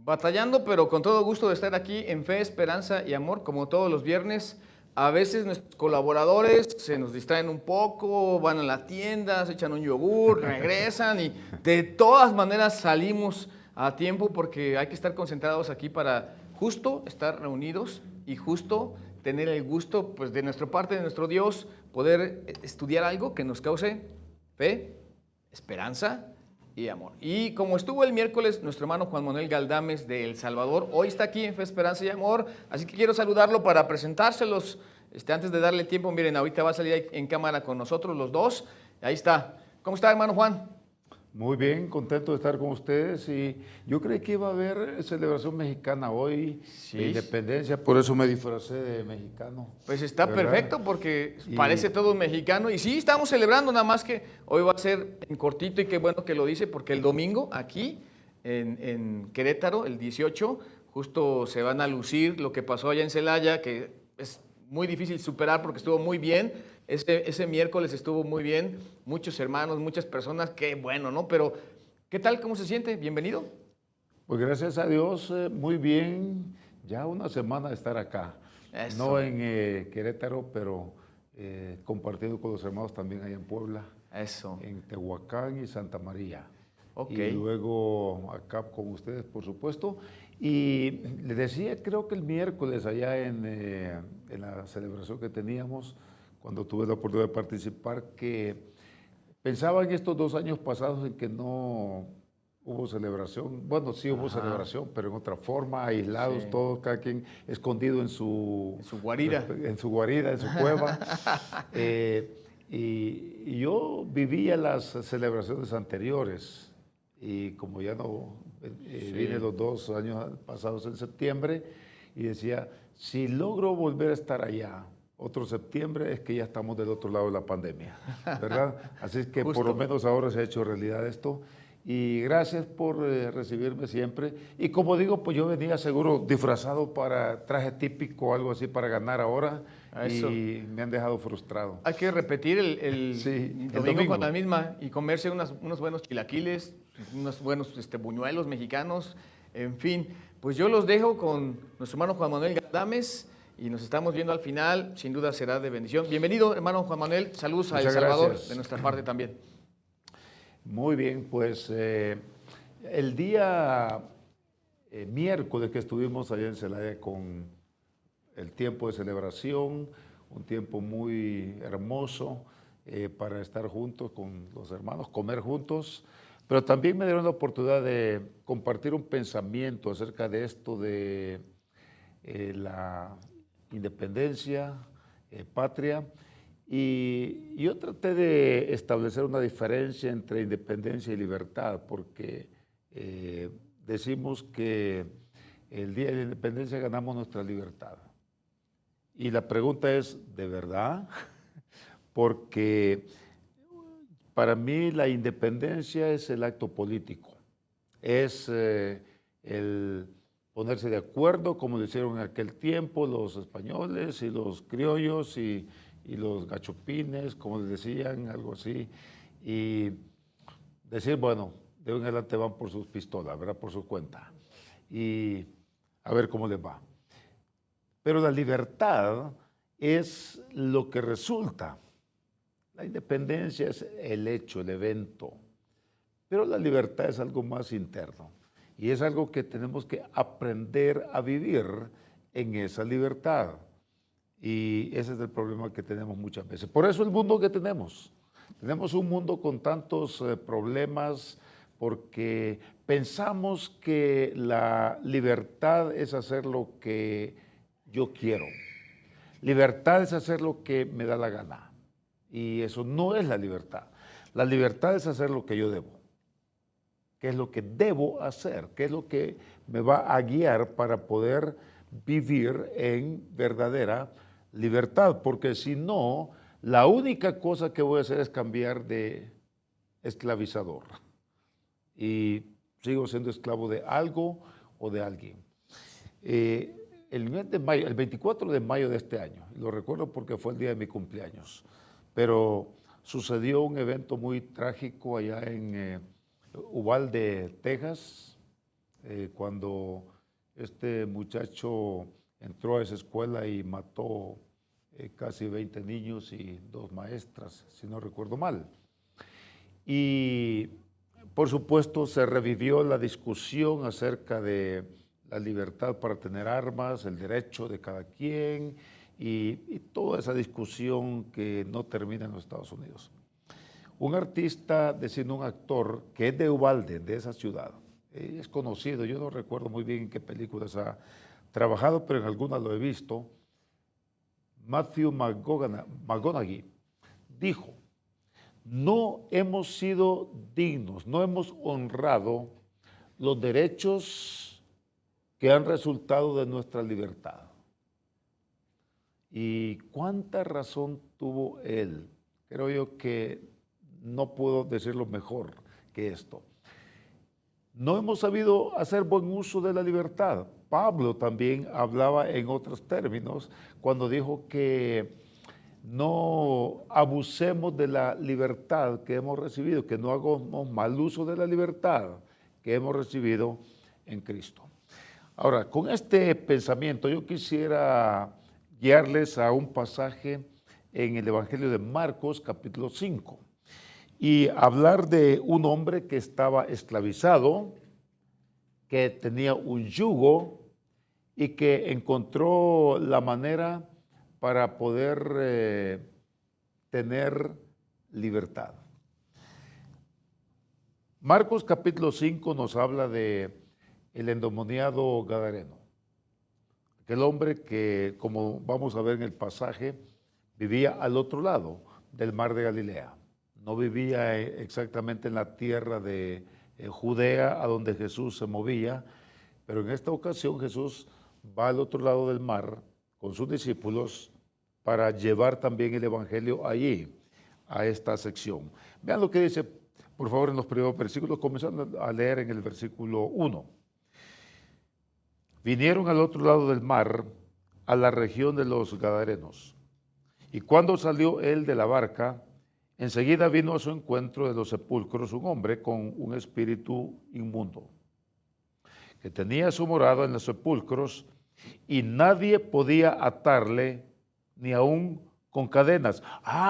Batallando, pero con todo gusto de estar aquí en Fe, Esperanza y Amor, como todos los viernes. A veces nuestros colaboradores se nos distraen un poco, van a la tienda, se echan un yogur, regresan y de todas maneras salimos a tiempo porque hay que estar concentrados aquí para justo estar reunidos y justo tener el gusto, pues, de nuestra parte, de nuestro Dios, poder estudiar algo que nos cause fe, esperanza y amor. Y como estuvo el miércoles nuestro hermano Juan Manuel Galdames de El Salvador, hoy está aquí en Fe, Esperanza y Amor, así que quiero saludarlo para presentárselos. Antes de darle tiempo, miren, ahorita va a salir en cámara con nosotros los dos. Ahí está. ¿Cómo está, hermano Juan? Muy bien, contento de estar con ustedes y yo creí que iba a haber celebración mexicana hoy de Sí. independencia, por eso me disfracé de mexicano. Pues está ¿Verdad? perfecto porque Y parece todo un mexicano. Y sí, estamos celebrando, nada más que hoy va a ser en cortito y qué bueno que lo dice, porque el domingo aquí en Querétaro, el 18, justo se van a lucir lo que pasó allá en Celaya, que es muy difícil superar porque estuvo muy bien. Ese miércoles estuvo muy bien, muchos hermanos, muchas personas, qué bueno, ¿no? Pero, ¿qué tal? ¿Cómo se siente? Bienvenido. pues gracias a Dios, muy bien, ya una semana de estar acá, no Eso, en Querétaro, pero compartiendo con los hermanos también allá en Puebla, eso. en Tehuacán y Santa María. Ok. Y luego acá con ustedes, por supuesto. Y les decía, creo que el miércoles allá en la celebración que teníamos, cuando tuve la oportunidad de participar, que pensaba en estos 2 años pasados en que no hubo celebración. Bueno, sí hubo Ajá. celebración, pero en otra forma, aislados Sí. todos, cada quien escondido En su guarida. en su guarida, en su cueva. Eh, y yo vivía las celebraciones anteriores y como ya no vine Sí. los 2 años pasados en septiembre y decía, si logro volver a estar allá otro septiembre es que ya estamos del otro lado de la pandemia, ¿verdad? Así es que por lo Justo. menos ahora se ha hecho realidad esto y gracias por recibirme siempre. Y como digo, pues yo venía seguro disfrazado para traje típico, algo así para ganar ahora A eso. y me han dejado frustrado. Hay que repetir Sí, el el domingo con la domingo. misma y comerse unos buenos chilaquiles, unos buenos buñuelos mexicanos, en fin. Pues yo los dejo con nuestro hermano Juan Manuel Gadames y nos estamos viendo al final. Sin duda será de bendición. Bienvenido, hermano Juan Manuel. Saludos a El Muchas Salvador de gracias. nuestra parte también. Muy bien, pues el día miércoles que estuvimos allá en Celaya con el tiempo de celebración, un tiempo muy hermoso para estar juntos con los hermanos, comer juntos, pero también me dieron la oportunidad de compartir un pensamiento acerca de esto de la independencia, patria, y yo traté de establecer una diferencia entre independencia y libertad, porque decimos que el día de la independencia ganamos nuestra libertad. Y la pregunta es, ¿de verdad? Porque para mí la independencia es el acto político, es el ponerse de acuerdo, como lo hicieron en aquel tiempo los españoles y los criollos y los gachupines, como les decían, algo así, y decir, bueno, de hoy en adelante van por sus pistolas, ¿verdad? Por su cuenta, y a ver cómo les va. Pero la libertad es lo que resulta. La independencia es el hecho, el evento, pero la libertad es algo más interno y es algo que tenemos que aprender a vivir en esa libertad. Y ese es el problema que tenemos muchas veces. Por eso el mundo que tenemos. Tenemos un mundo con tantos problemas porque pensamos que la libertad es hacer lo que yo quiero. Libertad es hacer lo que me da la gana. Y eso no es la libertad. La libertad es hacer lo que yo debo. ¿Qué es lo que debo hacer? ¿Qué es lo que me va a guiar para poder vivir en verdadera libertad? Porque si no, la única cosa que voy a hacer es cambiar de esclavizador. Y sigo siendo esclavo de algo o de alguien. El mes de mayo, el 24 de mayo de este año, lo recuerdo porque fue el día de mi cumpleaños, pero sucedió un evento muy trágico allá en Uvalde, Texas, cuando este muchacho entró a esa escuela y mató casi 20 niños y 2 maestras, si no recuerdo mal. Y por supuesto se revivió la discusión acerca de la libertad para tener armas, el derecho de cada quien y toda esa discusión que no termina en los Estados Unidos. Un artista, decir, un actor que es de Uvalde, de esa ciudad, es conocido, yo no recuerdo muy bien en qué películas ha trabajado, pero en algunas lo he visto. Matthew McConaughey dijo: no hemos sido dignos, no hemos honrado los derechos que han resultado de nuestra libertad. ¿Y cuánta razón tuvo él? Creo yo que no puedo decirlo mejor que esto. No hemos sabido hacer buen uso de la libertad. Pablo también hablaba en otros términos cuando dijo que no abusemos de la libertad que hemos recibido, que no hagamos mal uso de la libertad que hemos recibido en Cristo. Ahora, con este pensamiento yo quisiera guiarles a un pasaje en el Evangelio de Marcos, capítulo 5, y hablar de un hombre que estaba esclavizado, que tenía un yugo y que encontró la manera para poder tener libertad. Marcos capítulo 5 nos habla de el endemoniado gadareno, aquel hombre que, como vamos a ver en el pasaje, vivía al otro lado del mar de Galilea. No vivía exactamente en la tierra de Judea, a donde Jesús se movía, pero en esta ocasión Jesús va al otro lado del mar con sus discípulos para llevar también el evangelio allí, a esta sección. Vean lo que dice, por favor, en los primeros versículos, comenzando a leer en el versículo 1. Vinieron al otro lado del mar, a la región de los Gadarenos, y cuando salió él de la barca, enseguida vino a su encuentro de los sepulcros un hombre con un espíritu inmundo, que tenía su morada en los sepulcros, y nadie podía atarle, ni aún con cadenas.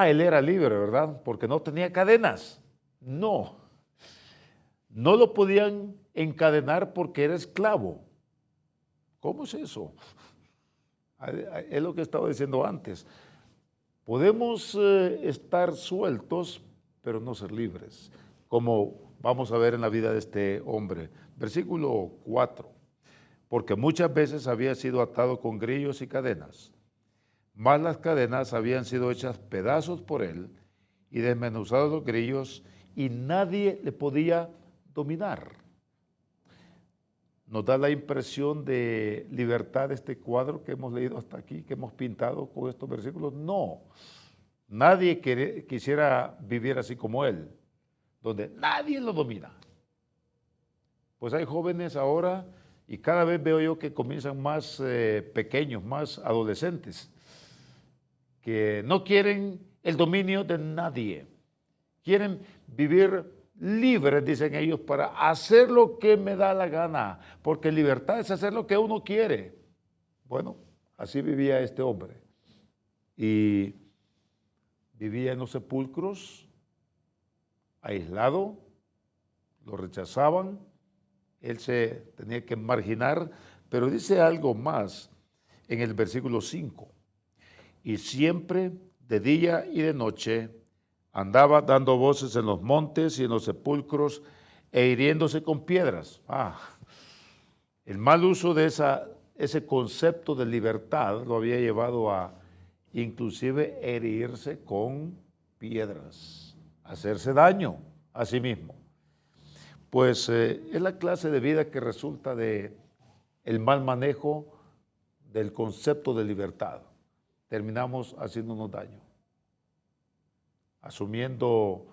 Él era libre, ¿verdad? Porque no tenía cadenas. No lo podían encadenar porque era esclavo. ¿Cómo es eso? Es lo que estaba diciendo antes. Podemos estar sueltos, pero no ser libres, como vamos a ver en la vida de este hombre. Versículo 4. Porque muchas veces había sido atado con grillos y cadenas, mas las cadenas habían sido hechas pedazos por él y desmenuzados los grillos, y nadie le podía dominar. Nos da la impresión de libertad este cuadro que hemos leído hasta aquí, que hemos pintado con estos versículos. No, nadie quisiera vivir así como él, donde nadie lo domina. Pues hay jóvenes ahora, y cada vez veo yo que comienzan más pequeños, más adolescentes, que no quieren el dominio de nadie. Quieren vivir libres, dicen ellos, para hacer lo que me da la gana, porque libertad es hacer lo que uno quiere. Bueno, así vivía este hombre. Y vivía en los sepulcros, aislado, lo rechazaban, él se tenía que marginar, pero dice algo más en el versículo 5. Y siempre, de día y de noche, andaba dando voces en los montes y en los sepulcros e hiriéndose con piedras. El mal uso de ese concepto de libertad lo había llevado a inclusive herirse con piedras, hacerse daño a sí mismo. Pues es la clase de vida que resulta de el mal manejo del concepto de libertad. Terminamos haciéndonos daño, asumiendo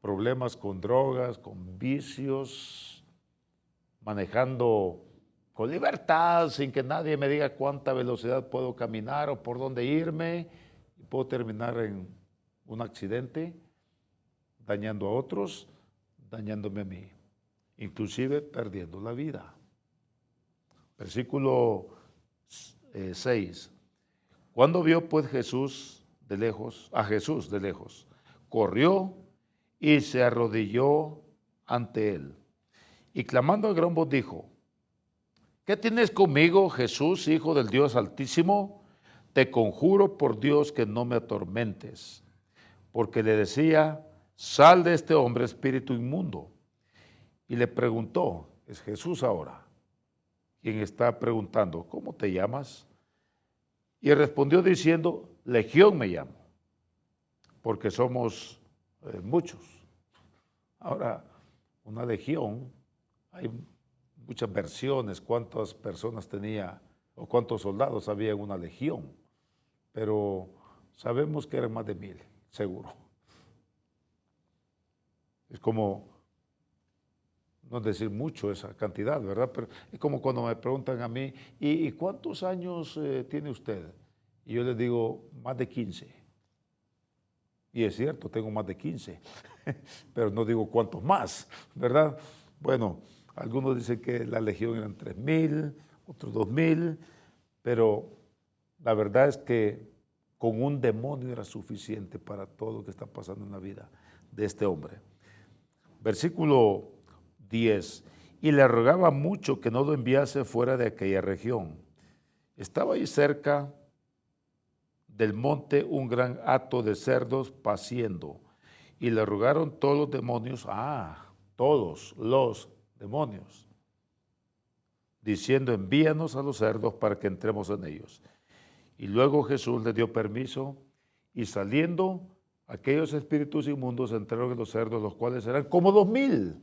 problemas con drogas, con vicios, manejando con libertad sin que nadie me diga cuánta velocidad puedo caminar o por dónde irme, y puedo terminar en un accidente, dañando a otros, dañándome a mí. inclusive perdiendo la vida. Versículo 6. Cuando vio pues Jesús de lejos, corrió y se arrodilló ante él. Y clamando a gran voz dijo: ¿qué tienes conmigo, Jesús, Hijo del Dios Altísimo? Te conjuro por Dios que no me atormentes. Porque le decía: sal de este hombre, espíritu inmundo. Y le preguntó, es Jesús ahora quien está preguntando: ¿cómo te llamas? Y respondió diciendo: Legión me llamo, porque somos muchos. Ahora, una legión, hay muchas versiones, cuántas personas tenía o cuántos soldados había en una legión, pero sabemos que eran más de 1000, seguro. Es como, no es decir mucho esa cantidad, ¿verdad? Pero es como cuando me preguntan a mí: ¿y cuántos años tiene usted? Y yo les digo: más de 15. Y es cierto, tengo más de 15, pero no digo cuántos más, ¿verdad? Bueno, algunos dicen que la legión eran 3000, otros 2000, pero la verdad es que con un demonio era suficiente para todo lo que está pasando en la vida de este hombre. Versículo 10. Y le rogaba mucho que no lo enviase fuera de aquella región. Estaba ahí cerca del monte un gran hato de cerdos paciendo, y le rogaron todos los demonios, todos los demonios, diciendo: envíanos a los cerdos para que entremos en ellos. Y luego Jesús le dio permiso, y saliendo aquellos espíritus inmundos entraron en los cerdos, los cuales eran como 2000.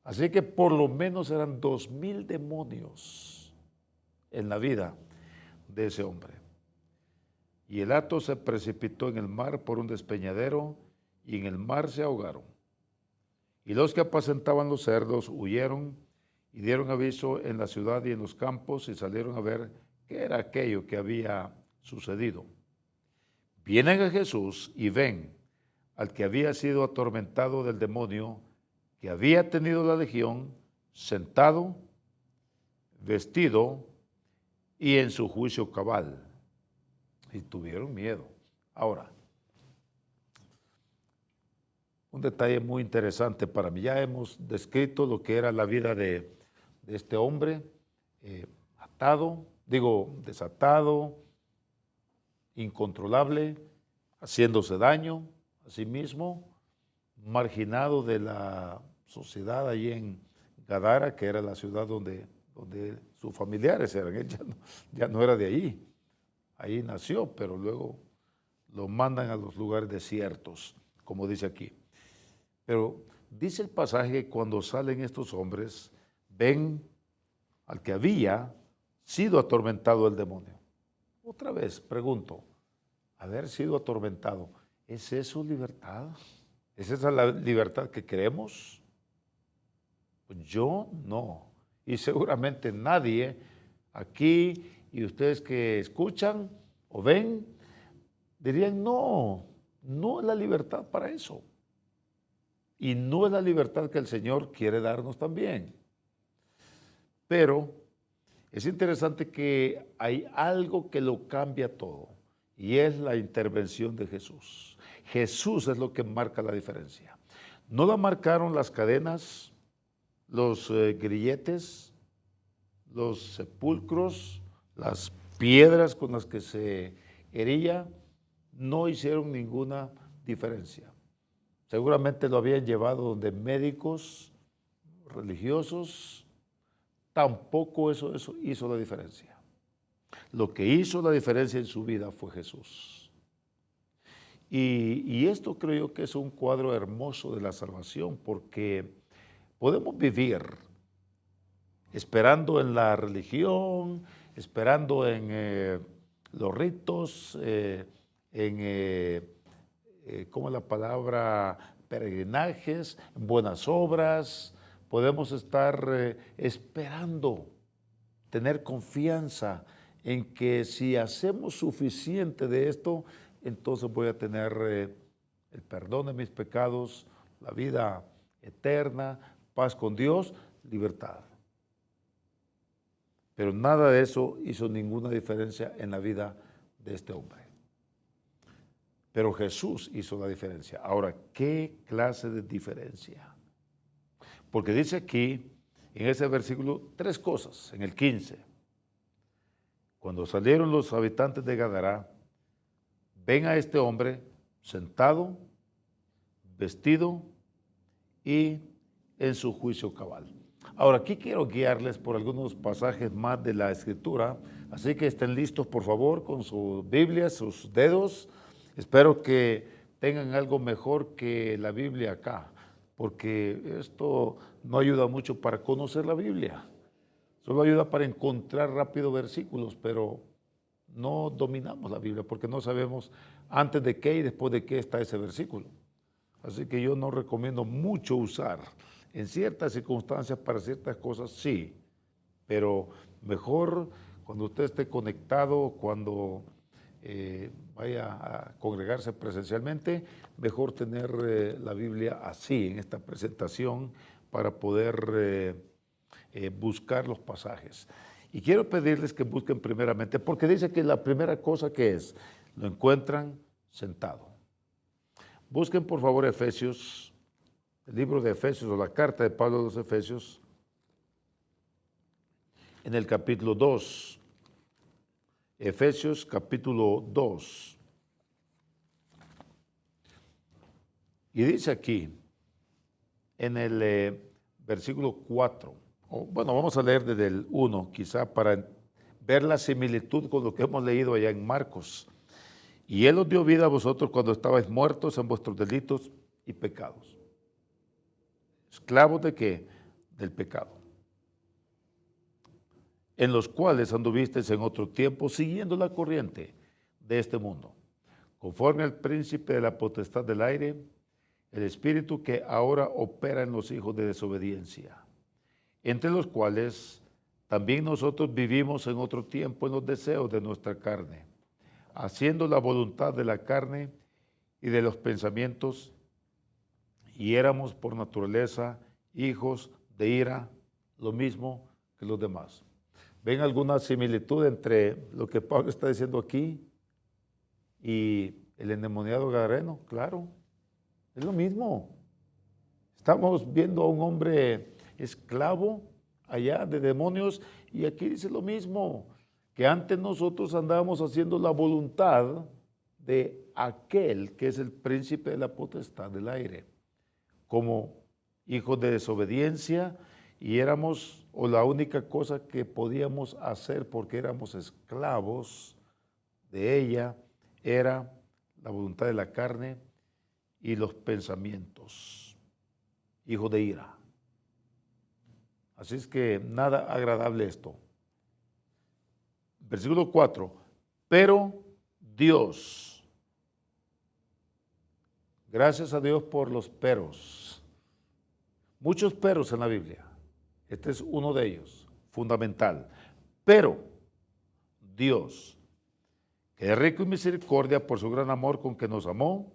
Así que por lo menos eran 2000 demonios en la vida de ese hombre. Y el hato se precipitó en el mar por un despeñadero, y en el mar se ahogaron. Y los que apacentaban los cerdos huyeron y dieron aviso en la ciudad y en los campos, y salieron a ver qué era aquello que había sucedido. Vienen a Jesús y ven al que había sido atormentado del demonio, que había tenido la legión, sentado, vestido y en su juicio cabal. Y tuvieron miedo. Ahora, un detalle muy interesante para mí. Ya hemos descrito lo que era la vida de este hombre, desatado, incontrolable, haciéndose daño a sí mismo, marginado de la sociedad allí en Gadara, que era la ciudad donde sus familiares eran. Él ya no era de allí. Ahí nació, pero luego lo mandan a los lugares desiertos, como dice aquí. Pero dice el pasaje que cuando salen estos hombres, ven al que había sido atormentado del demonio. Otra vez pregunto: haber sido atormentado, ¿es eso libertad? ¿Es esa la libertad que queremos? Pues yo no. Y seguramente nadie aquí, y ustedes que escuchan o ven, dirían: no es la libertad para eso. Y no es la libertad que el Señor quiere darnos también. Pero es interesante que hay algo que lo cambia todo, y es la intervención de Jesús. Jesús es lo que marca la diferencia. No la marcaron las cadenas, los grilletes, los sepulcros, las piedras con las que se hería, no hicieron ninguna diferencia. Seguramente lo habían llevado donde médicos religiosos, tampoco eso hizo la diferencia. Lo que hizo la diferencia en su vida fue Jesús. Y esto creo yo que es un cuadro hermoso de la salvación, porque podemos vivir esperando en la religión, esperando en los ritos, ¿cómo es la palabra? Peregrinajes, buenas obras. Podemos estar esperando, tener confianza en que si hacemos suficiente de esto, entonces voy a tener el perdón de mis pecados, la vida eterna, paz con Dios, libertad. Pero nada de eso hizo ninguna diferencia en la vida de este hombre. Pero Jesús hizo la diferencia. Ahora, ¿qué clase de diferencia? Porque dice aquí, en ese versículo, 3 cosas, en el 15. Cuando salieron los habitantes de Gadara, ven a este hombre sentado, vestido y en su juicio cabal. Ahora, aquí quiero guiarles por algunos pasajes más de la Escritura, así que estén listos, por favor, con su Biblia, sus dedos. Espero que tengan algo mejor que la Biblia acá, porque esto no ayuda mucho para conocer la Biblia. Solo ayuda para encontrar rápido versículos, pero no dominamos la Biblia porque no sabemos antes de qué y después de qué está ese versículo. Así que yo no recomiendo mucho usar. En ciertas circunstancias, para ciertas cosas, sí, pero mejor cuando usted esté conectado, cuando vaya a congregarse presencialmente, mejor tener la Biblia así, en esta presentación, para poder buscar los pasajes. Y quiero pedirles que busquen primeramente, porque dice que la primera cosa que es, lo encuentran sentado. Busquen por favor Efesios, el libro de Efesios o la carta de Pablo a los Efesios, en el capítulo 2. Efesios capítulo 2. Y dice aquí, en el versículo 4, bueno, vamos a leer desde el 1, quizá para ver la similitud con lo que hemos leído allá en Marcos. Y Él os dio vida a vosotros cuando estabais muertos en vuestros delitos y pecados. ¿Esclavos de qué? Del pecado. En los cuales anduvisteis en otro tiempo siguiendo la corriente de este mundo, conforme al príncipe de la potestad del aire, el espíritu que ahora opera en los hijos de desobediencia, entre los cuales también nosotros vivimos en otro tiempo en los deseos de nuestra carne, haciendo la voluntad de la carne y de los pensamientos, y éramos por naturaleza hijos de ira, lo mismo que los demás. ¿Ven alguna similitud entre lo que Pablo está diciendo aquí y el endemoniado gadareno? Claro, es lo mismo. Estamos viendo a un hombre esclavo allá de demonios y aquí dice lo mismo, que antes nosotros andábamos haciendo la voluntad de aquel que es el príncipe de la potestad del aire, como hijos de desobediencia, y éramos, o la única cosa que podíamos hacer porque éramos esclavos de ella, era la voluntad de la carne y los pensamientos, hijos de ira. Así es que nada agradable esto. Versículo 4, pero Dios, gracias a Dios por los peros, muchos peros en la Biblia, este es uno de ellos, fundamental, pero Dios, que es rico en misericordia por su gran amor con que nos amó,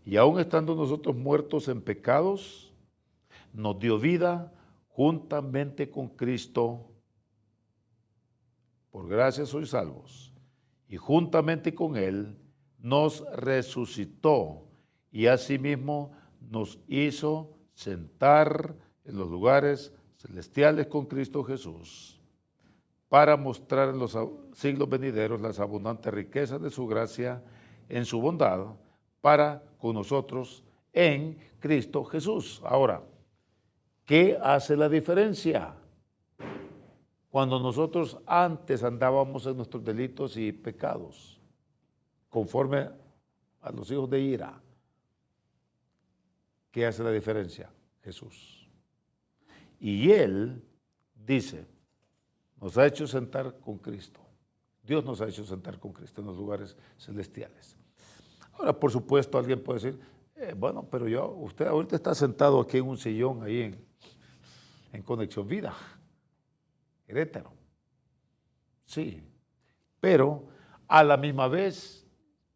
y aun estando nosotros muertos en pecados, nos dio vida juntamente con Cristo. Por gracia sois salvos, y juntamente con Él nos resucitó, y asimismo nos hizo sentar en los lugares celestiales con Cristo Jesús, para mostrar en los siglos venideros las abundantes riquezas de su gracia en su bondad para con nosotros en Cristo Jesús. Ahora, ¿qué hace la diferencia? Cuando nosotros antes andábamos en nuestros delitos y pecados, conforme a los hijos de ira, ¿qué hace la diferencia? Jesús. Y Él dice, nos ha hecho sentar con Cristo. Dios nos ha hecho sentar con Cristo en los lugares celestiales. Ahora, por supuesto, alguien puede decir, bueno, pero usted ahorita está sentado aquí en un sillón, ahí en Conexión Vida, Querétaro. Sí, pero a la misma vez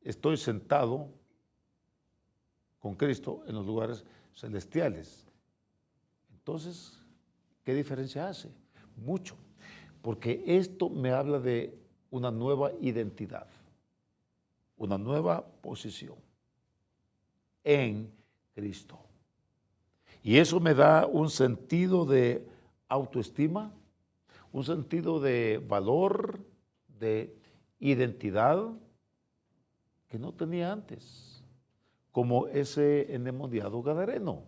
estoy sentado con Cristo en los lugares celestiales. Entonces, ¿qué diferencia hace? Mucho, porque esto me habla de una nueva identidad, una nueva posición en Cristo. Y eso me da un sentido de autoestima, un sentido de valor, de identidad que no tenía antes, como ese endemoniado gadareno.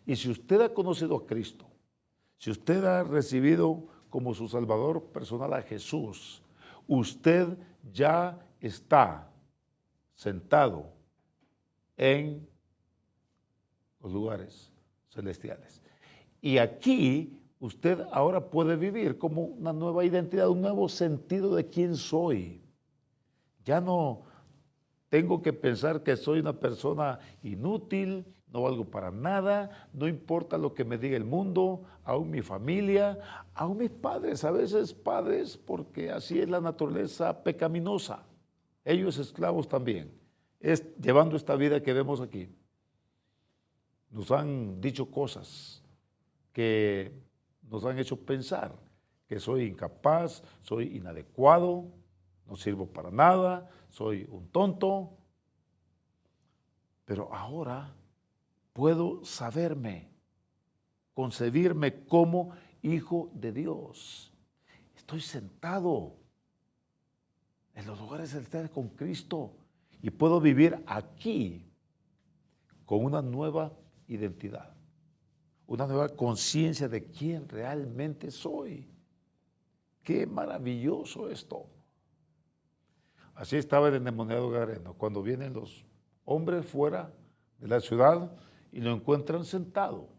Y si usted ha conocido a Cristo, si usted ha recibido como su Salvador personal a Jesús, usted ya está sentado en los lugares celestiales. Y aquí usted ahora puede vivir como una nueva identidad, un nuevo sentido de quién soy. Ya no tengo que pensar que soy una persona inútil, no valgo para nada, no importa lo que me diga el mundo, aún mi familia, aún mis padres, a veces padres, porque así es la naturaleza pecaminosa. Ellos esclavos también, llevando esta vida que vemos aquí. Nos han dicho cosas que nos han hecho pensar que soy incapaz, soy inadecuado, no sirvo para nada, soy un tonto. Pero ahora puedo saberme, concebirme como hijo de Dios. Estoy sentado en los lugares celestiales con Cristo y puedo vivir aquí con una nueva identidad, una nueva conciencia de quién realmente soy. Qué maravilloso esto. Así estaba el endemoniado gadareno. Cuando vienen los hombres fuera de la ciudad y lo encuentran sentado.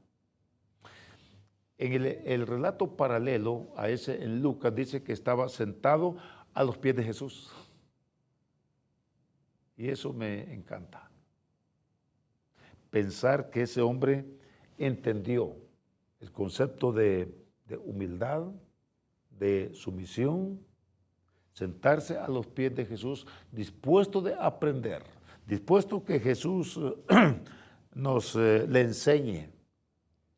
En el relato paralelo a ese en Lucas dice que estaba sentado a los pies de Jesús. Y eso me encanta. Pensar que ese hombre entendió el concepto de humildad, de sumisión, sentarse a los pies de Jesús, dispuesto de aprender, dispuesto que Jesús le enseñe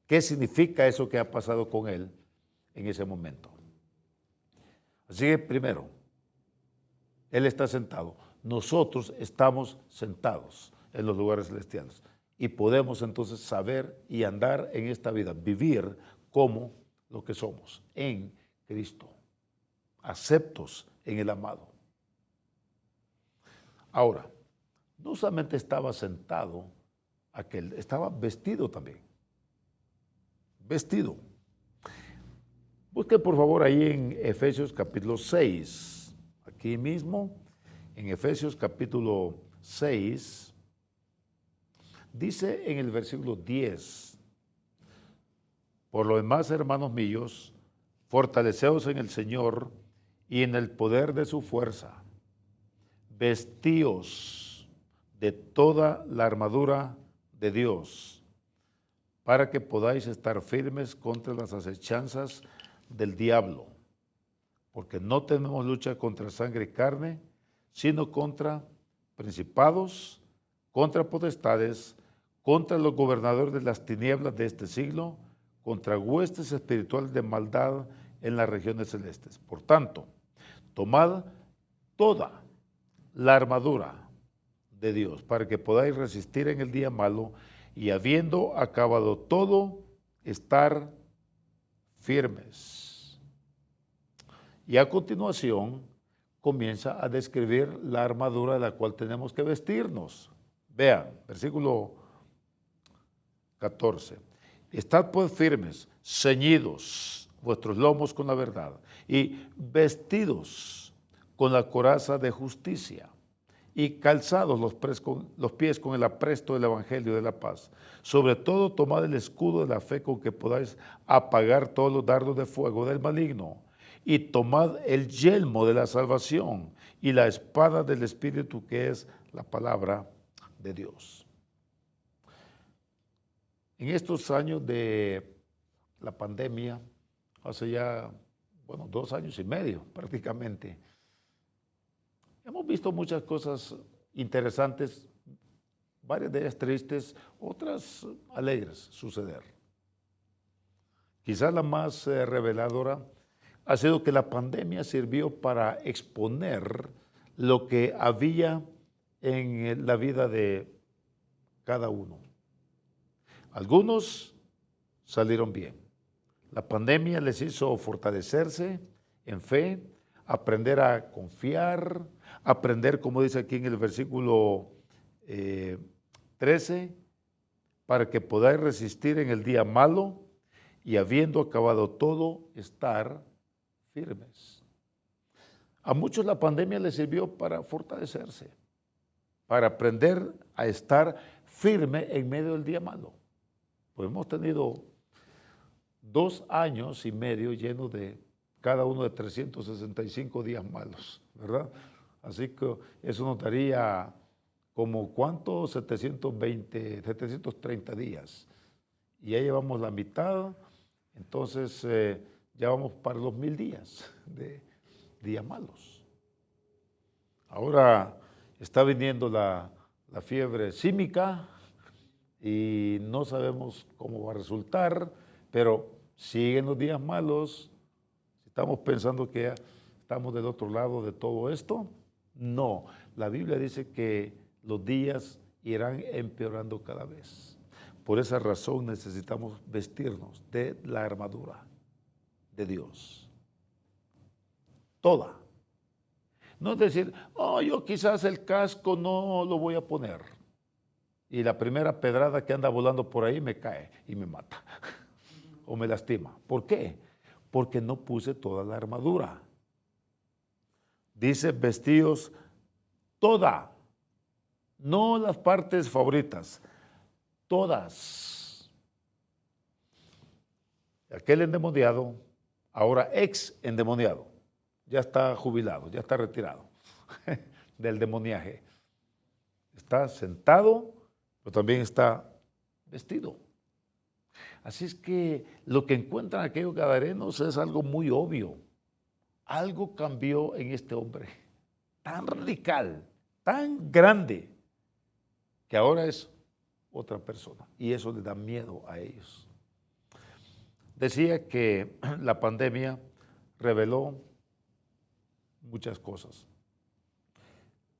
qué significa eso que ha pasado con él en ese momento. Así que primero, él está sentado, nosotros estamos sentados en los lugares celestiales y podemos entonces saber y andar en esta vida, vivir como lo que somos en Cristo, aceptos en el amado. Ahora, no solamente estaba sentado aquel, estaba vestido también. Vestido. Busque por favor ahí en Efesios capítulo 6. Aquí mismo, en Efesios capítulo 6, dice en el versículo 10, por lo demás, hermanos míos, fortaleceos en el Señor y en el poder de su fuerza. Vestíos de toda la armadura de Dios, para que podáis estar firmes contra las acechanzas del diablo, porque no tenemos lucha contra sangre y carne, sino contra principados, contra potestades, contra los gobernadores de las tinieblas de este siglo, contra huestes espirituales de maldad en las regiones celestes. Por tanto, tomad toda la armadura de Dios para que podáis resistir en el día malo y habiendo acabado todo, estar firmes. Y a continuación comienza a describir la armadura de la cual tenemos que vestirnos. Vean, versículo 14. Estad pues firmes, ceñidos vuestros lomos con la verdad y vestidos con la coraza de justicia y calzados los pies con el apresto del evangelio de la paz. Sobre todo tomad el escudo de la fe con que podáis apagar todos los dardos de fuego del maligno y tomad el yelmo de la salvación y la espada del Espíritu que es la palabra de Dios. En estos años de la pandemia, hace ya, 2 años y medio prácticamente, hemos visto muchas cosas interesantes, varias de ellas tristes, otras alegres suceder. quizás la más reveladora, ha sido que la pandemia sirvió para exponer lo que había en la vida de cada uno. Algunos salieron bien. La pandemia les hizo fortalecerse en fe, aprender a confiar, aprender, como dice aquí en el versículo 13, para que podáis resistir en el día malo y habiendo acabado todo, estar firmes. A muchos la pandemia les sirvió para fortalecerse, para aprender a estar firme en medio del día malo. Pues hemos tenido 2 años y medio llenos de cada uno de 365 días malos, ¿verdad? Así que eso nos daría como ¿cuántos? 730 días. Y ya llevamos la mitad, entonces ya vamos para los 1000 días de días malos. Ahora está viniendo la fiebre símica y no sabemos cómo va a resultar, pero siguen los días malos. ¿Estamos pensando que ya estamos del otro lado de todo esto? No, la Biblia dice que los días irán empeorando cada vez. Por esa razón necesitamos vestirnos de la armadura de Dios. Toda. No es decir, oh, yo quizás el casco no lo voy a poner. Y la primera pedrada que anda volando por ahí me cae y me mata. O me lastima. ¿Por qué? Porque no puse toda la armadura. Dice vestidos toda, no las partes favoritas, todas. Aquel endemoniado, ahora ex endemoniado, ya está jubilado, ya está retirado del demoniaje. Está sentado, pero también está vestido. Así es que lo que encuentran aquellos gadarenos es algo muy obvio. Algo cambió en este hombre, tan radical, tan grande, que ahora es otra persona. Y eso les da miedo a ellos. Decía que la pandemia reveló muchas cosas.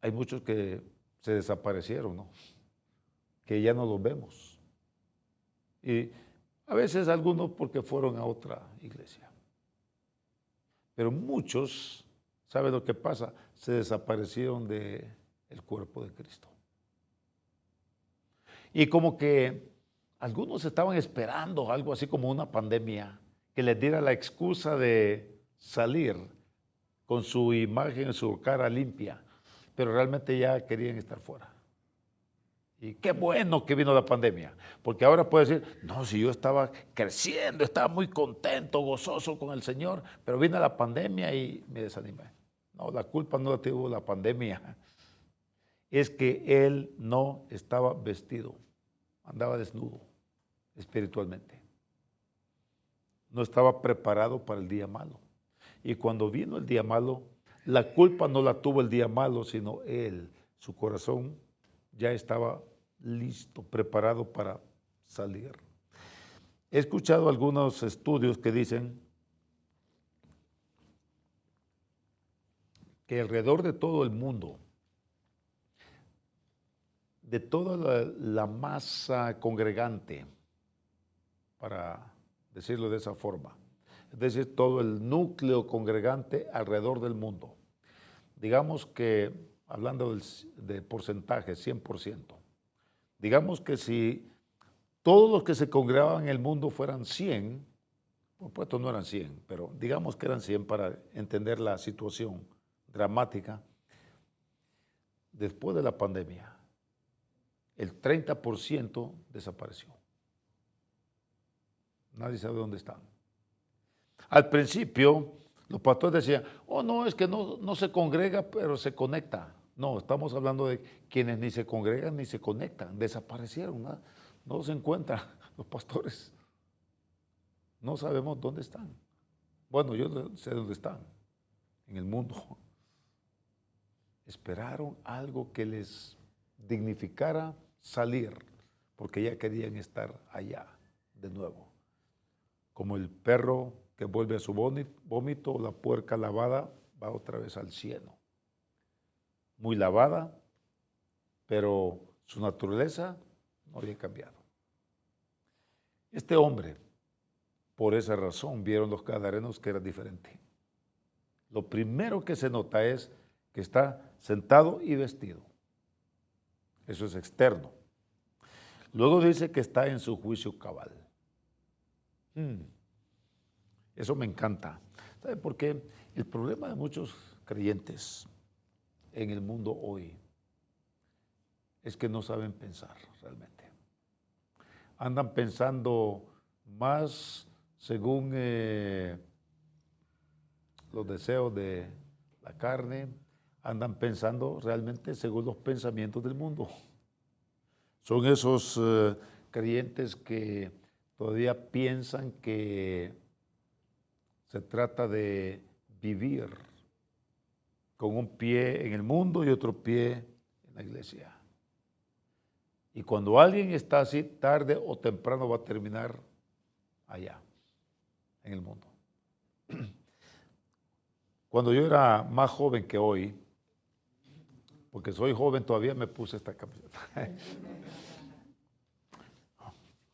Hay muchos que se desaparecieron, ¿no? Que ya no los vemos. Y a veces algunos porque fueron a otra iglesia. Pero muchos, ¿sabe lo que pasa? Se desaparecieron del cuerpo de Cristo. Y como que algunos estaban esperando algo así como una pandemia que les diera la excusa de salir con su imagen, su cara limpia, pero realmente ya querían estar fuera. Y qué bueno que vino la pandemia, porque ahora puede decir, no, si yo estaba creciendo, estaba muy contento, gozoso con el Señor, pero vino la pandemia y me desanimé. No, la culpa no la tuvo la pandemia, es que él no estaba vestido, andaba desnudo espiritualmente. No estaba preparado para el día malo. Y cuando vino el día malo, la culpa no la tuvo el día malo, sino él, su corazón ya estaba listo, preparado para salir. He escuchado algunos estudios que dicen que alrededor de todo el mundo, de toda la masa congregante, para decirlo de esa forma, es decir, todo el núcleo congregante alrededor del mundo, digamos que, hablando de porcentaje, 100%, digamos que si todos los que se congregaban en el mundo fueran 100, por supuesto no eran 100, pero digamos que eran 100 para entender la situación dramática, después de la pandemia, el 30% desapareció. Nadie sabe dónde están. Al principio, los pastores decían, oh no, es que no se congrega, pero se conecta. No, estamos hablando de quienes ni se congregan ni se conectan, desaparecieron, no se encuentran los pastores. No sabemos dónde están. Bueno, yo sé dónde están, en el mundo. Esperaron algo que les dignificara salir, porque ya querían estar allá de nuevo. Como el perro que vuelve a su vómito, la puerca lavada va otra vez al cielo. Muy lavada, pero su naturaleza no había cambiado. Este hombre, por esa razón, vieron los gadarenos que era diferente. Lo primero que se nota es que está sentado y vestido. Eso es externo. Luego dice que está en su juicio cabal. Eso me encanta. ¿Sabe por qué? El problema de muchos creyentes en el mundo hoy es que no saben pensar realmente. Andan pensando más según los deseos de la carne, andan pensando realmente según los pensamientos del mundo. Son esos creyentes que todavía piensan que se trata de vivir con un pie en el mundo y otro pie en la iglesia. Y cuando alguien está así, tarde o temprano va a terminar allá, en el mundo. Cuando yo era más joven que hoy, porque soy joven todavía, me puse esta camiseta.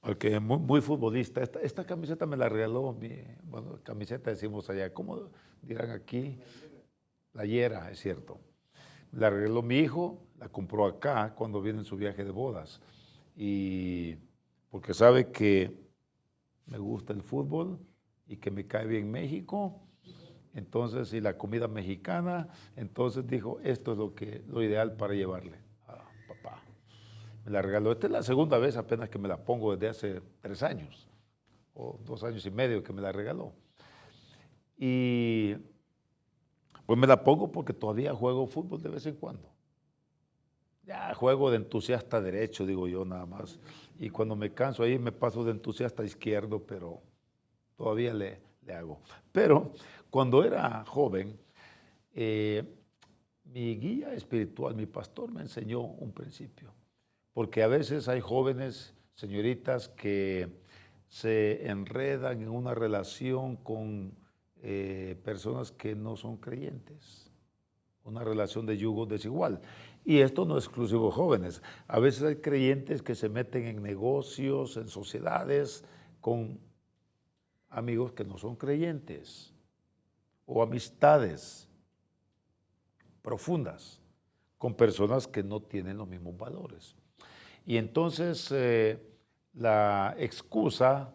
Porque es muy futbolista. Esta camiseta me la regaló camiseta decimos allá, ¿cómo dirán aquí? La Yera, es cierto. La regaló mi hijo, la compró acá cuando viene en su viaje de bodas. Y porque sabe que me gusta el fútbol y que me cae bien México. Entonces, y la comida mexicana, entonces dijo, esto es lo ideal para llevarle a papá. Me la regaló. Esta es la segunda vez apenas que me la pongo desde hace 3 años, o 2 años y medio que me la regaló. Y pues me la pongo porque todavía juego fútbol de vez en cuando. Ya juego de entusiasta derecho, digo yo nada más. Y cuando me canso ahí me paso de entusiasta izquierdo, pero todavía le hago. Pero cuando era joven, mi guía espiritual, mi pastor, me enseñó un principio. Porque a veces hay jóvenes, señoritas, que se enredan en una relación con personas que no son creyentes. Una relación de yugo desigual. Y esto no es exclusivo de jóvenes. A veces hay creyentes que se meten en negocios, en sociedades, con amigos que no son creyentes. O amistades profundas con personas que no tienen los mismos valores. Y entonces la excusa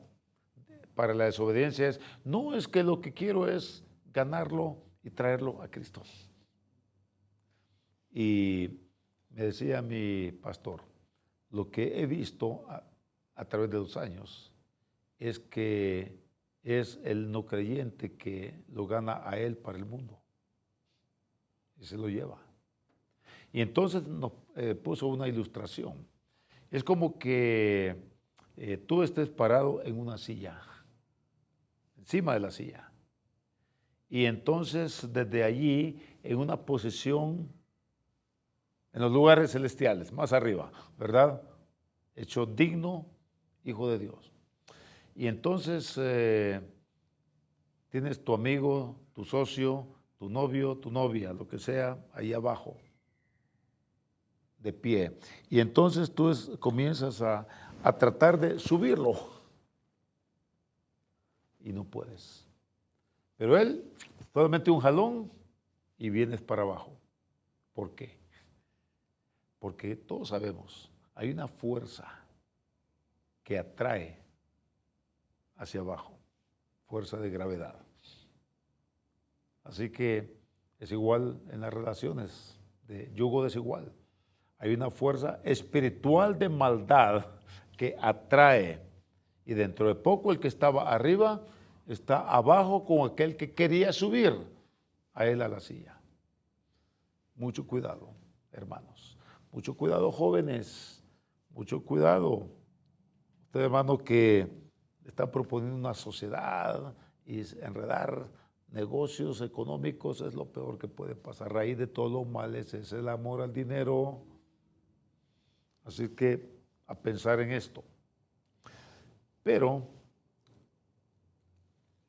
para la desobediencia es, no es que lo que quiero es ganarlo y traerlo a Cristo. Y me decía mi pastor, lo que he visto a través de los años es que es el no creyente que lo gana a él para el mundo y se lo lleva. Y entonces nos puso una ilustración. Es como que tú estés parado en una silla, encima de la silla. Y entonces desde allí, en una posición, en los lugares celestiales, más arriba, ¿verdad? Hecho digno, hijo de Dios. Y entonces tienes tu amigo, tu socio, tu novio, tu novia, lo que sea, ahí abajo, de pie. Y entonces tú comienzas a tratar de subirlo. Y no puedes. Pero él, solamente un jalón y vienes para abajo. ¿Por qué? Porque todos sabemos, hay una fuerza que atrae hacia abajo, fuerza de gravedad. Así que es igual en las relaciones de yugo desigual. Hay una fuerza espiritual de maldad que atrae. Y dentro de poco el que estaba arriba está abajo con aquel que quería subir a él a la silla. Mucho cuidado, hermanos. Mucho cuidado, jóvenes. Mucho cuidado. Usted, hermano, que está proponiendo una sociedad y enredar negocios económicos es lo peor que puede pasar. Raíz de todos los males es el amor al dinero. Así que a pensar en esto. Pero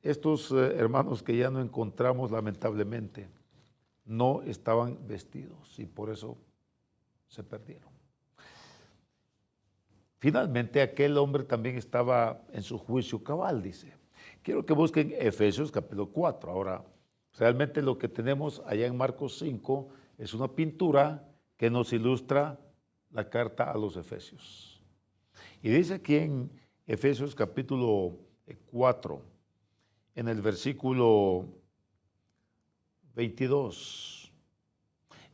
estos hermanos que ya no encontramos lamentablemente, no estaban vestidos y por eso se perdieron. Finalmente, aquel hombre también estaba en su juicio cabal, dice. Quiero que busquen Efesios capítulo 4. Ahora, realmente lo que tenemos allá en Marcos 5 es una pintura que nos ilustra la carta a los Efesios. Y dice aquí en Efesios capítulo 4, en el versículo 22.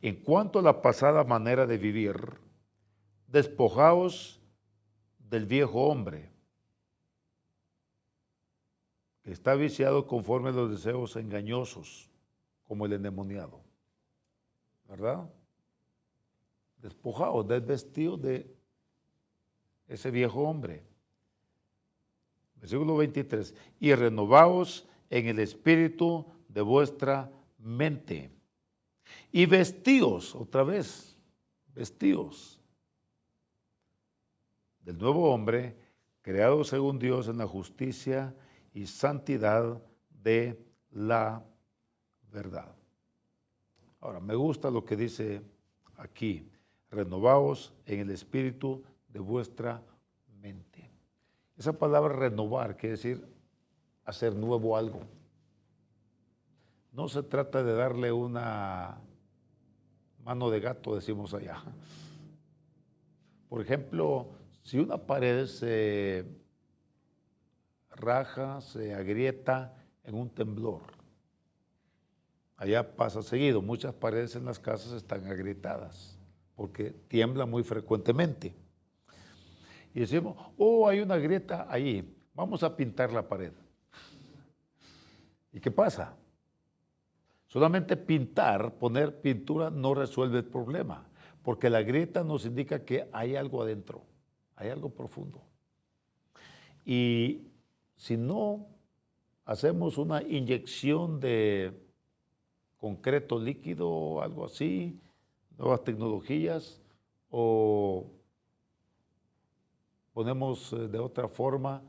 En cuanto a la pasada manera de vivir, despojaos del viejo hombre, que está viciado conforme a los deseos engañosos, como el endemoniado. ¿Verdad? Despojaos, desvestidos de ese viejo hombre. Versículo 23. Y renovaos en el espíritu de vuestra mente. Y vestíos, otra vez, vestíos del nuevo hombre, creado según Dios en la justicia y santidad de la verdad. Ahora, me gusta lo que dice aquí, renovaos en el espíritu de vuestra mente. Esa palabra renovar quiere decir hacer nuevo algo. No se trata de darle una mano de gato, decimos allá. Por ejemplo, si una pared se raja, se agrieta en un temblor, allá pasa seguido, muchas paredes en las casas están agrietadas porque tiembla muy frecuentemente. Y decimos, oh, hay una grieta ahí, vamos a pintar la pared. ¿Y qué pasa? Solamente pintar, poner pintura no resuelve el problema, porque la grieta nos indica que hay algo adentro, hay algo profundo. Y si no hacemos una inyección de concreto líquido o algo así, nuevas tecnologías, o ponemos de otra forma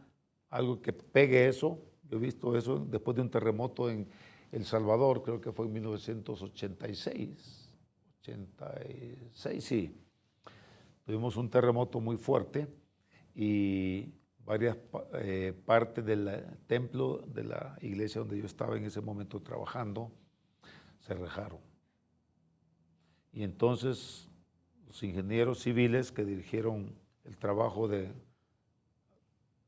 algo que pegue eso. Yo he visto eso después de un terremoto en El Salvador, creo que fue en 1986, 86, sí. Tuvimos un terremoto muy fuerte y varias partes del templo de la iglesia donde yo estaba en ese momento trabajando se rejaron. Y entonces los ingenieros civiles que dirigieron el trabajo de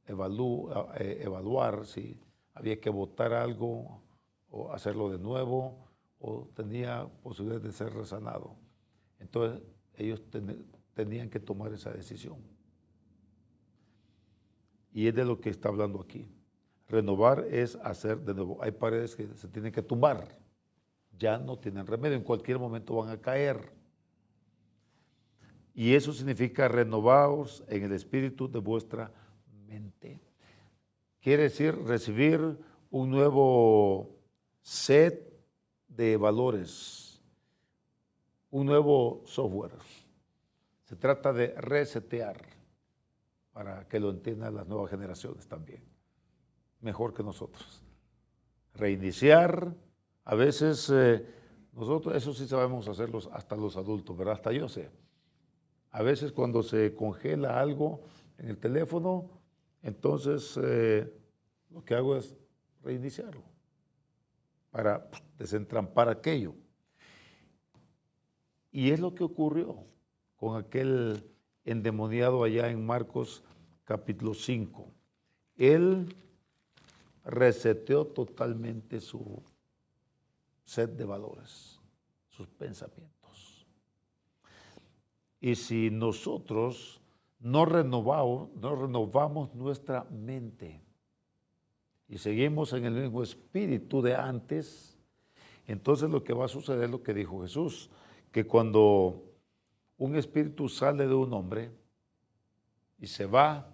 evaluar si había que botar algo o hacerlo de nuevo o tenía posibilidad de ser resanado. Entonces ellos tenían que tomar esa decisión. Y es de lo que está hablando aquí. Renovar es hacer de nuevo. Hay paredes que se tienen que tumbar. Ya no tienen remedio. En cualquier momento van a caer. Y eso significa renovaos en el espíritu de vuestra mente. Quiere decir recibir un nuevo set de valores, un nuevo software. Se trata de resetear para que lo entiendan las nuevas generaciones también, mejor que nosotros. Reiniciar, a veces nosotros eso sí sabemos hacerlo hasta los adultos, ¿verdad? Hasta yo sé. A veces cuando se congela algo en el teléfono, entonces lo que hago es reiniciarlo para desentrampar aquello. Y es lo que ocurrió con aquel endemoniado allá en Marcos capítulo 5. Él reseteó totalmente su set de valores, sus pensamientos. Y si nosotros no renovamos nuestra mente y seguimos en el mismo espíritu de antes, entonces lo que va a suceder es lo que dijo Jesús, que cuando un espíritu sale de un hombre y se va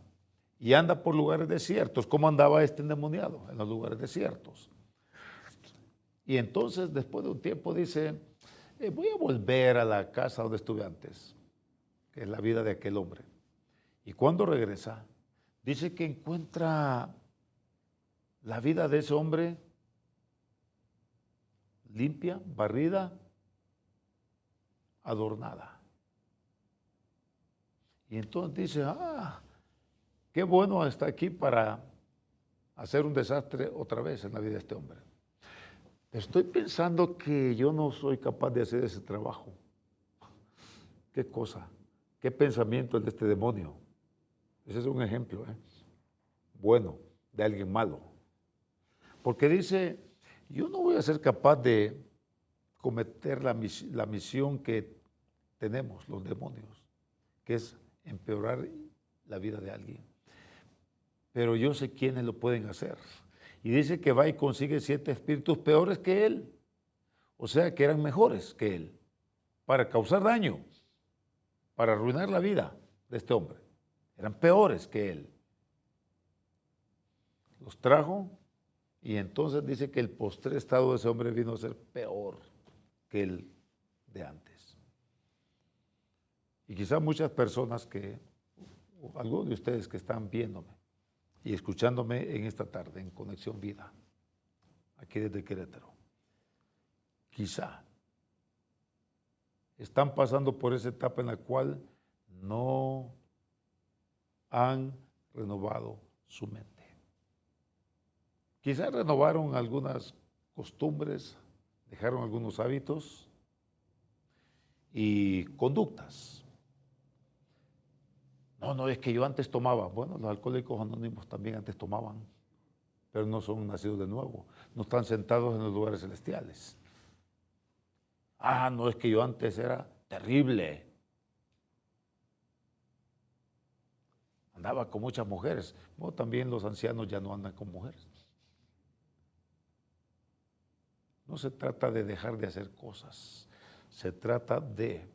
y anda por lugares desiertos, ¿cómo andaba este endemoniado? En los lugares desiertos. Y entonces después de un tiempo dice, voy a volver a la casa donde estuve antes, que es la vida de aquel hombre. Y cuando regresa, dice que encuentra la vida de ese hombre limpia, barrida, adornada. Y entonces dice, qué bueno está aquí para hacer un desastre otra vez en la vida de este hombre. Estoy pensando que yo no soy capaz de hacer ese trabajo. ¿Qué cosa? ¿Qué pensamiento es de este demonio? Ese es un ejemplo, bueno, de alguien malo. Porque dice, yo no voy a ser capaz de cometer la misión que tenemos los demonios, que es empeorar la vida de alguien. Pero yo sé quiénes lo pueden hacer. Y dice que va y consigue 7 espíritus peores que él. O sea, que eran mejores que él, para causar daño, para arruinar la vida de este hombre. Eran peores que él. Los trajo y entonces dice que el postrer estado de ese hombre vino a ser peor que el de antes. Y quizás muchas personas o algunos de ustedes que están viéndome y escuchándome en esta tarde en Conexión Vida, aquí desde Querétaro, quizá están pasando por esa etapa en la cual no han renovado su mente. Quizás renovaron algunas costumbres, dejaron algunos hábitos y conductas. No, es que yo antes tomaba. Bueno, los alcohólicos anónimos también antes tomaban, pero no son nacidos de nuevo, no están sentados en los lugares celestiales. No, es que yo antes era terrible. Andaba con muchas mujeres. Bueno, también los ancianos ya no andan con mujeres. No se trata de dejar de hacer cosas, se trata de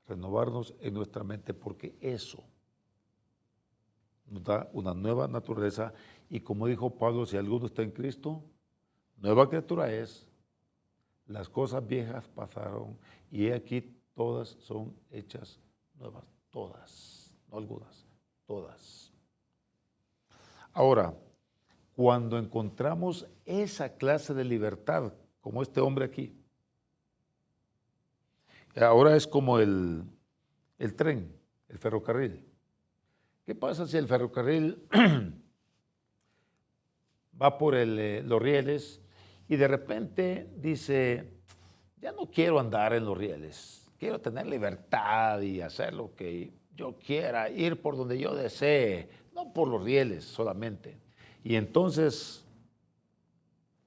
renovarnos en nuestra mente, porque eso nos da una nueva naturaleza. Y como dijo Pablo, si alguno está en Cristo, nueva criatura es. Las cosas viejas pasaron y he aquí todas son hechas nuevas. Todas, no algunas, todas. Ahora, cuando encontramos esa clase de libertad, como este hombre aquí, ahora es como el tren, el ferrocarril. ¿Qué pasa si el ferrocarril va por los rieles y de repente dice, ya no quiero andar en los rieles, quiero tener libertad y hacer lo que yo quiera, ir por donde yo desee, no por los rieles solamente? Y entonces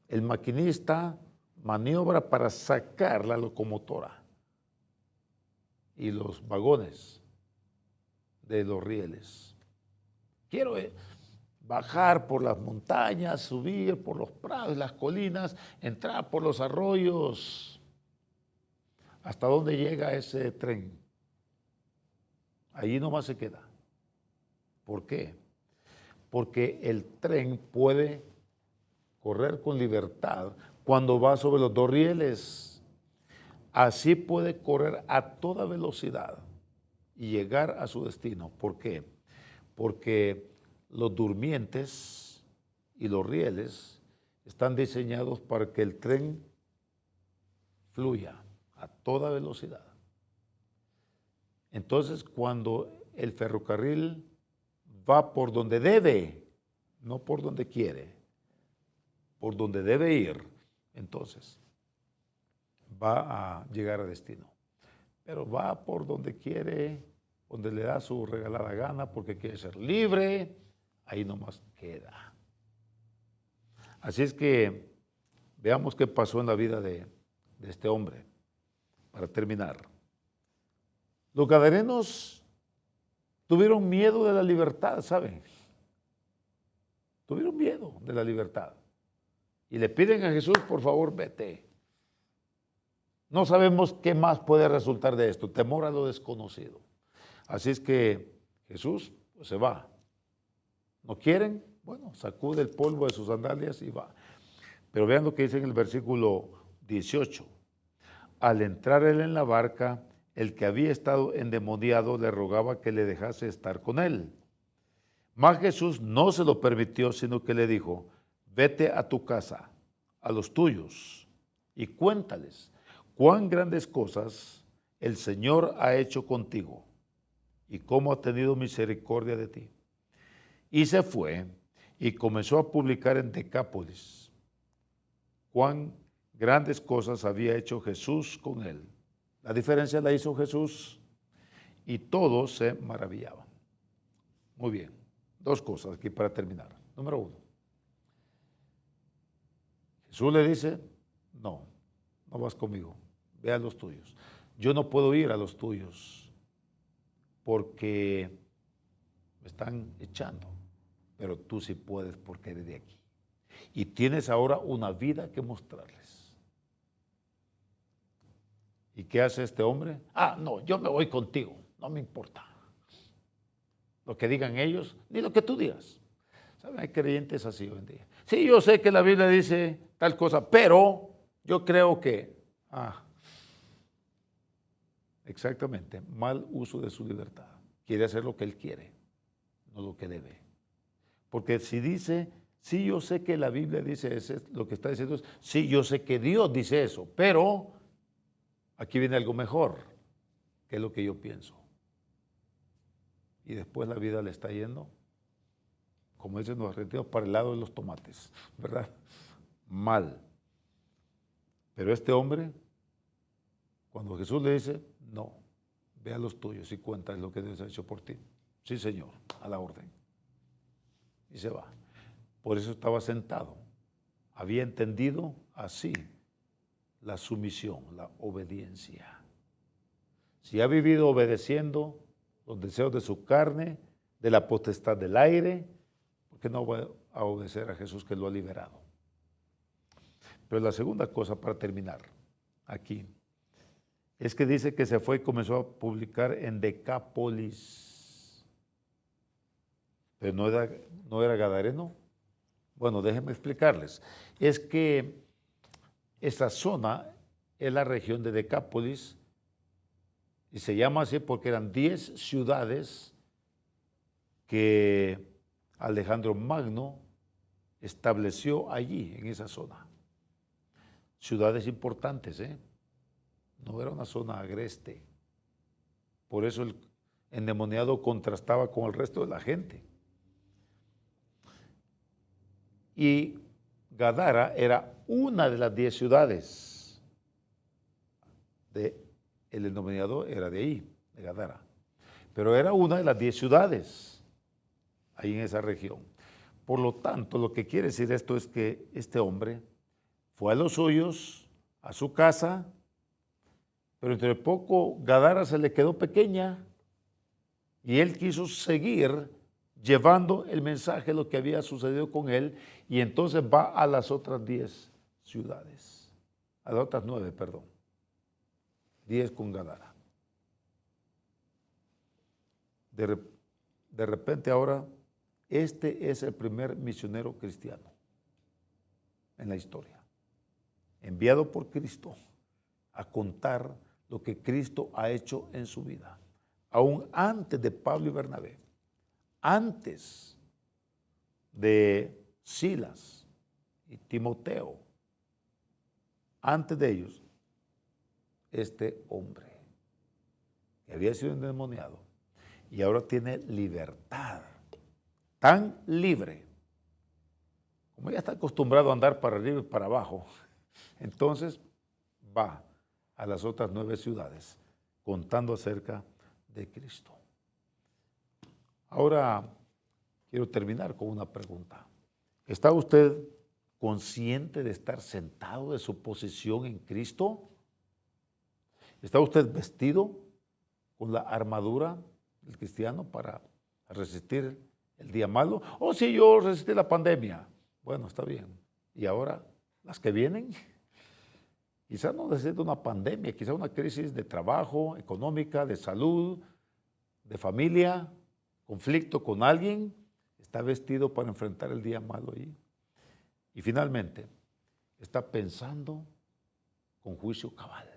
el maquinista maniobra para sacar la locomotora y los vagones de los rieles. Quiero bajar por las montañas, subir por los prados, las colinas, entrar por los arroyos. ¿Hasta dónde llega ese tren? Allí nomás se queda. ¿Por qué? Porque el tren puede correr con libertad cuando va sobre los 2 rieles. Así puede correr a toda velocidad y llegar a su destino. ¿Por qué? Porque los durmientes y los rieles están diseñados para que el tren fluya a toda velocidad. Entonces, cuando el ferrocarril va por donde debe, no por donde quiere, por donde debe ir, entonces va a llegar a destino. Pero va por donde quiere, donde le da su regalada gana, porque quiere ser libre, ahí nomás queda. Así es que veamos qué pasó en la vida de este hombre, para terminar. Los gadarenos tuvieron miedo de la libertad, ¿saben? Tuvieron miedo de la libertad. Y le piden a Jesús, por favor, vete. No sabemos qué más puede resultar de esto, temor a lo desconocido. Así es que Jesús pues, se va. ¿No quieren? Bueno, sacude el polvo de sus sandalias y va. Pero vean lo que dice en el versículo 18. Al entrar él en la barca, el que había estado endemoniado le rogaba que le dejase estar con él. Mas Jesús no se lo permitió, sino que le dijo, vete a tu casa, a los tuyos, y cuéntales cuán grandes cosas el Señor ha hecho contigo y cómo ha tenido misericordia de ti. Y se fue y comenzó a publicar en Decápolis cuán grandes cosas había hecho Jesús con él. La diferencia la hizo Jesús y todos se maravillaban. Muy bien, dos cosas aquí para terminar. Número uno, Jesús le dice, no vas conmigo, ve a los tuyos. Yo no puedo ir a los tuyos porque me están echando, pero tú sí puedes porque eres de aquí. Y tienes ahora una vida que mostrarles. ¿Y qué hace este hombre? No, yo me voy contigo, no me importa lo que digan ellos, ni lo que tú digas. ¿Saben? Hay creyentes así hoy en día. Sí, yo sé que la Biblia dice tal cosa, pero yo creo que... exactamente, mal uso de su libertad. Quiere hacer lo que él quiere, no lo que debe. Porque si dice, sí, yo sé que la Biblia dice eso, lo que está diciendo es, sí, yo sé que Dios dice eso, pero aquí viene algo mejor, que es lo que yo pienso. Y después la vida le está yendo, como dicen los argentinos, para el lado de los tomates, ¿verdad? Mal. Pero este hombre, cuando Jesús le dice, no, ve a los tuyos y cuéntales lo que Dios ha hecho por ti. Sí, Señor, a la orden. Y se va. Por eso estaba sentado. Había entendido así la sumisión, la obediencia. Si ha vivido obedeciendo los deseos de su carne, de la potestad del aire, ¿por qué no va a obedecer a Jesús que lo ha liberado? Pero la segunda cosa para terminar aquí es que dice que se fue y comenzó a publicar en Decápolis. Pero no era gadareno. Bueno, déjenme explicarles. Es que esa zona es la región de Decápolis y se llama así porque eran 10 ciudades que Alejandro Magno estableció allí, en esa zona. Ciudades importantes, ¿eh? No era una zona agreste. Por eso el endemoniado contrastaba con el resto de la gente. Y Gadara era una de las 10 ciudades. El endemoniado era de ahí, de Gadara. Pero era una de las 10 ciudades ahí en esa región. Por lo tanto, lo que quiere decir esto es que este hombre fue a los suyos, a su casa, pero entre poco Gadara se le quedó pequeña y él quiso seguir llevando el mensaje de lo que había sucedido con él y entonces va a las otras 10 ciudades, a las otras 9, perdón, 10 con Gadara. De repente ahora, este es el primer misionero cristiano en la historia, enviado por Cristo a contar lo que Cristo ha hecho en su vida, aún antes de Pablo y Bernabé, antes de Silas y Timoteo, antes de ellos, este hombre que había sido endemoniado y ahora tiene libertad, tan libre, como ya está acostumbrado a andar para arriba y para abajo, entonces va a las otras 9 ciudades contando acerca de Cristo. Ahora quiero terminar con una pregunta. ¿Está usted consciente de estar sentado de su posición en Cristo? ¿Está usted vestido con la armadura del cristiano para resistir el día malo? ¿O si yo resistí la pandemia? Bueno, está bien. ¿Y ahora las que vienen? Quizás no necesita una pandemia, quizás una crisis de trabajo, económica, de salud, de familia, conflicto con alguien. Está vestido para enfrentar el día malo ahí. Y finalmente, está pensando con juicio cabal,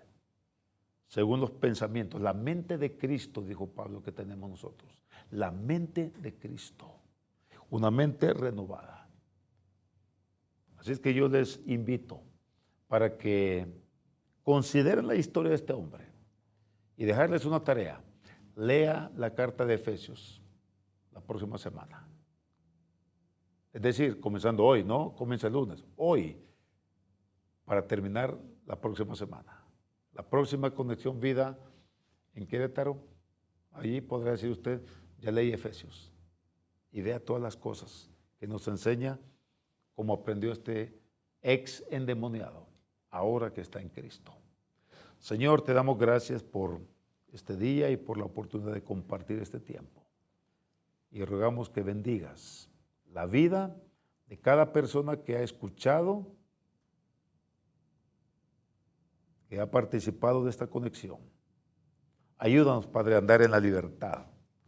según los pensamientos. La mente de Cristo, dijo Pablo, que tenemos nosotros. La mente de Cristo. Una mente renovada. Así es que yo les invito para que consideren la historia de este hombre y dejarles una tarea. Lea la carta de Efesios la próxima semana. Es decir, comenzando hoy, no comienza el lunes, hoy, para terminar la próxima semana. La próxima Conexión Vida en Querétaro, allí podrá decir usted, ya leí Efesios y vea todas las cosas que nos enseña cómo aprendió este ex endemoniado, ahora que está en Cristo. Señor, te damos gracias por este día y por la oportunidad de compartir este tiempo. Y rogamos que bendigas la vida de cada persona que ha escuchado, que ha participado de esta conexión. Ayúdanos, Padre, a andar en la libertad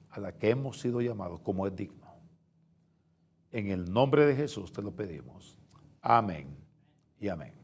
a la que hemos sido llamados como es digno. En el nombre de Jesús te lo pedimos. Amén y amén.